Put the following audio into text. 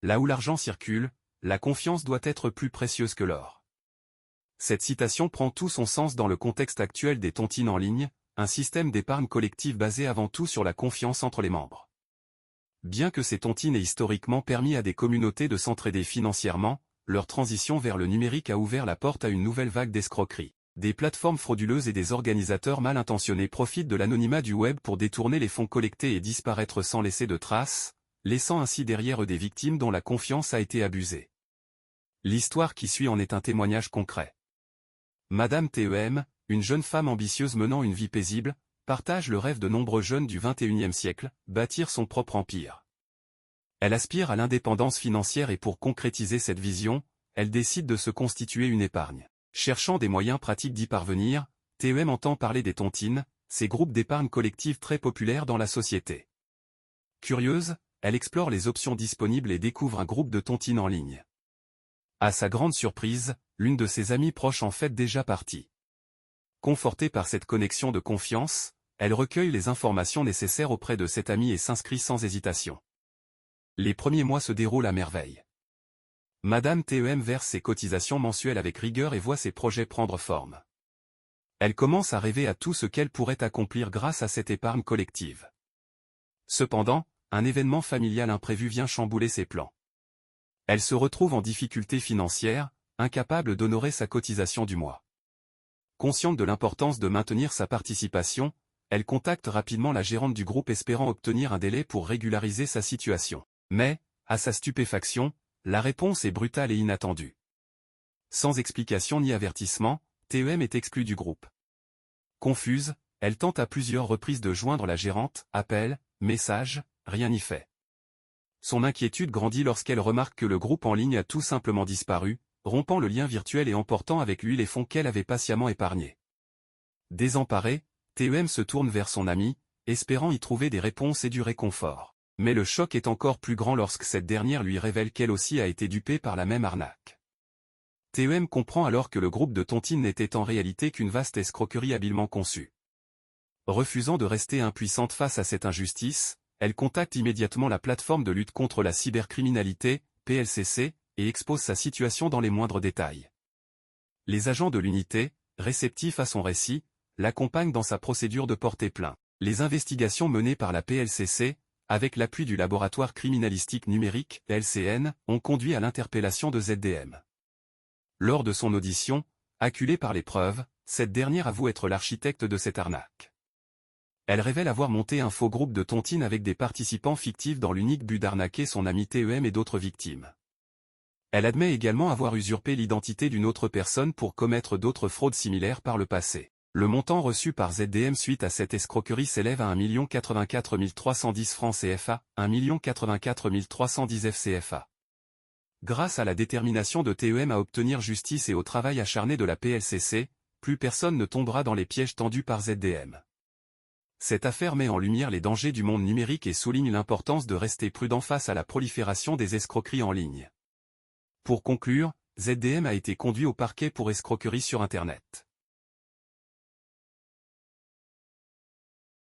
là où l'argent circule, la confiance doit être plus précieuse que l'or. Cette citation prend tout son sens dans le contexte actuel des tontines en ligne, un système d'épargne collective basé avant tout sur la confiance entre les membres. Bien que ces tontines aient historiquement permis à des communautés de s'entraider financièrement, leur transition vers le numérique a ouvert la porte à une nouvelle vague d'escroqueries. Des plateformes frauduleuses et des organisateurs mal intentionnés profitent de l'anonymat du web pour détourner les fonds collectés et disparaître sans laisser de traces, laissant ainsi derrière eux des victimes dont la confiance a été abusée. L'histoire qui suit en est un témoignage concret. Madame TEM, une jeune femme ambitieuse menant une vie paisible, partage le rêve de nombreux jeunes du XXIe siècle, bâtir son propre empire. Elle aspire à l'indépendance financière et pour concrétiser cette vision, elle décide de se constituer une épargne. Cherchant des moyens pratiques d'y parvenir, TEM entend parler des tontines, ces groupes d'épargne collective très populaires dans la société. Curieuse, elle explore les options disponibles et découvre un groupe de tontines en ligne. À sa grande surprise, l'une de ses amies proches en fait déjà partie. Confortée par cette connexion de confiance, elle recueille les informations nécessaires auprès de cette amie et s'inscrit sans hésitation. Les premiers mois se déroulent à merveille. Madame TEM verse ses cotisations mensuelles avec rigueur et voit ses projets prendre forme. Elle commence à rêver à tout ce qu'elle pourrait accomplir grâce à cette épargne collective. Cependant, un événement familial imprévu vient chambouler ses plans. Elle se retrouve en difficulté financière, incapable d'honorer sa cotisation du mois. Consciente de l'importance de maintenir sa participation, elle contacte rapidement la gérante du groupe espérant obtenir un délai pour régulariser sa situation. Mais, à sa stupéfaction, la réponse est brutale et inattendue. Sans explication ni avertissement, TEM est exclue du groupe. Confuse, elle tente à plusieurs reprises de joindre la gérante, appel, message, rien n'y fait. Son inquiétude grandit lorsqu'elle remarque que le groupe en ligne a tout simplement disparu, rompant le lien virtuel et emportant avec lui les fonds qu'elle avait patiemment épargnés. Désemparée, TEM se tourne vers son amie, espérant y trouver des réponses et du réconfort. Mais le choc est encore plus grand lorsque cette dernière lui révèle qu'elle aussi a été dupée par la même arnaque. TEM comprend alors que le groupe de tontines n'était en réalité qu'une vaste escroquerie habilement conçue. Refusant de rester impuissante face à cette injustice, elle contacte immédiatement la plateforme de lutte contre la cybercriminalité, PLCC, et expose sa situation dans les moindres détails. Les agents de l'unité, réceptifs à son récit, l'accompagnent dans sa procédure de porter plainte. Les investigations menées par la PLCC, avec l'appui du laboratoire criminalistique numérique, LCN, ont conduit à l'interpellation de ZDM. Lors de son audition, acculée par les preuves, cette dernière avoue être l'architecte de cette arnaque. Elle révèle avoir monté un faux groupe de tontines avec des participants fictifs dans l'unique but d'arnaquer son ami TEM et d'autres victimes. Elle admet également avoir usurpé l'identité d'une autre personne pour commettre d'autres fraudes similaires par le passé. Le montant reçu par ZDM suite à cette escroquerie s'élève à 1 084 310 francs CFA, 1 084 310 FCFA. Grâce à la détermination de TEM à obtenir justice et au travail acharné de la PLCC, plus personne ne tombera dans les pièges tendus par ZDM. Cette affaire met en lumière les dangers du monde numérique et souligne l'importance de rester prudent face à la prolifération des escroqueries en ligne. Pour conclure, ZDM a été conduit au parquet pour escroquerie sur Internet.